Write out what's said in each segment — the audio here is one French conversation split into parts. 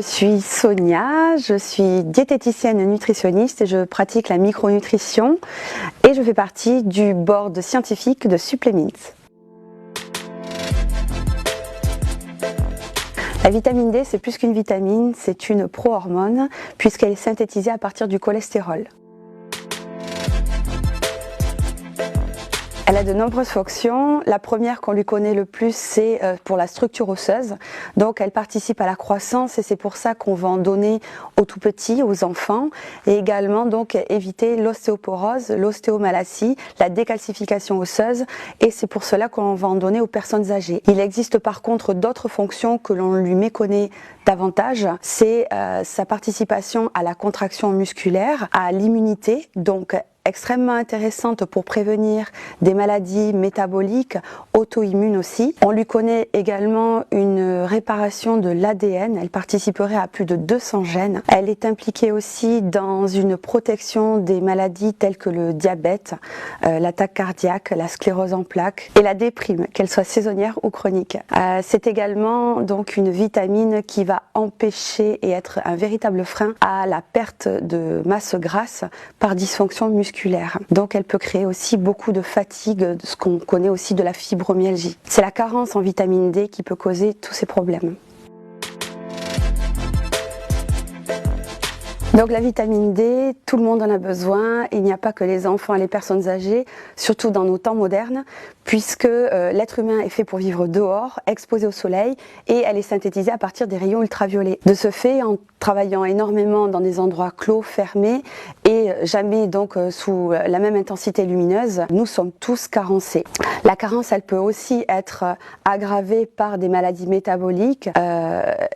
suis Sonia, je suis diététicienne nutritionniste et je pratique la micronutrition et je fais partie du board scientifique de Supplemint. La vitamine D, c'est plus qu'une vitamine, c'est une pro-hormone puisqu'elle est synthétisée à partir du cholestérol. Elle a de nombreuses fonctions. La première qu'on lui connaît le plus, c'est pour la structure osseuse. Donc elle participe à la croissance et c'est pour ça qu'on va en donner aux tout petits, aux enfants. Et également donc éviter l'ostéoporose, l'ostéomalacie, la décalcification osseuse. Et c'est pour cela qu'on va en donner aux personnes âgées. Il existe par contre d'autres fonctions que l'on lui méconnaît davantage. C'est sa participation à la contraction musculaire, à l'immunité, donc extrêmement intéressante pour prévenir des maladies métaboliques, auto-immunes aussi. On lui connaît également une réparation de l'ADN, elle participerait à plus de 200 gènes. Elle est impliquée aussi dans une protection des maladies telles que le diabète, l'attaque cardiaque, la sclérose en plaques et la déprime, qu'elle soit saisonnière ou chronique. C'est également donc une vitamine qui va empêcher et être un véritable frein à la perte de masse grasse par dysfonction musculaire. Donc elle peut créer aussi beaucoup de fatigue, ce qu'on connaît aussi de la fibromyalgie. C'est la carence en vitamine D qui peut causer tous ces problèmes. Donc la vitamine D, tout le monde en a besoin, il n'y a pas que les enfants et les personnes âgées, surtout dans nos temps modernes, puisque l'être humain est fait pour vivre dehors, exposé au soleil, et elle est synthétisée à partir des rayons ultraviolets. De ce fait, en travaillant énormément dans des endroits clos, fermés, et jamais donc sous la même intensité lumineuse, nous sommes tous carencés. La carence, elle peut aussi être aggravée par des maladies métaboliques,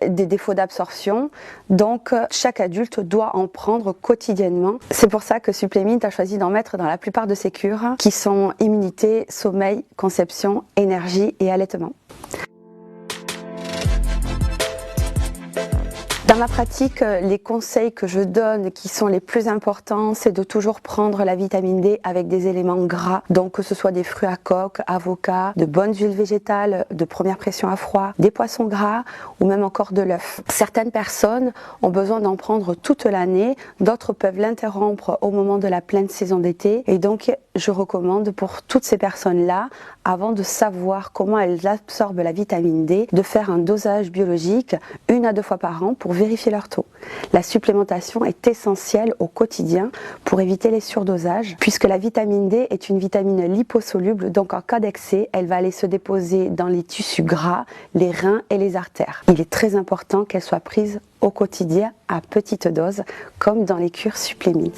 des défauts d'absorption, donc chaque adulte doit en prendre quotidiennement. C'est pour ça que Supplemint a choisi d'en mettre dans la plupart de ses cures, qui sont immunité, sommeil, conception, énergie et allaitement. Dans ma pratique, les conseils que je donne qui sont les plus importants, c'est de toujours prendre la vitamine D avec des éléments gras, donc que ce soit des fruits à coque, avocats, de bonnes huiles végétales de première pression à froid, des poissons gras ou même encore de l'œuf. Certaines personnes ont besoin d'en prendre toute l'année, d'autres peuvent l'interrompre au moment de la pleine saison d'été et donc je recommande pour toutes ces personnes-là, avant de savoir comment elles absorbent la vitamine D, de faire un dosage biologique 1 à 2 fois par an pour vérifier leur taux. La supplémentation est essentielle au quotidien pour éviter les surdosages, puisque la vitamine D est une vitamine liposoluble, donc en cas d'excès, elle va aller se déposer dans les tissus gras, les reins et les artères. Il est très important qu'elle soit prise au quotidien à petite dose, comme dans les cures Supplemint.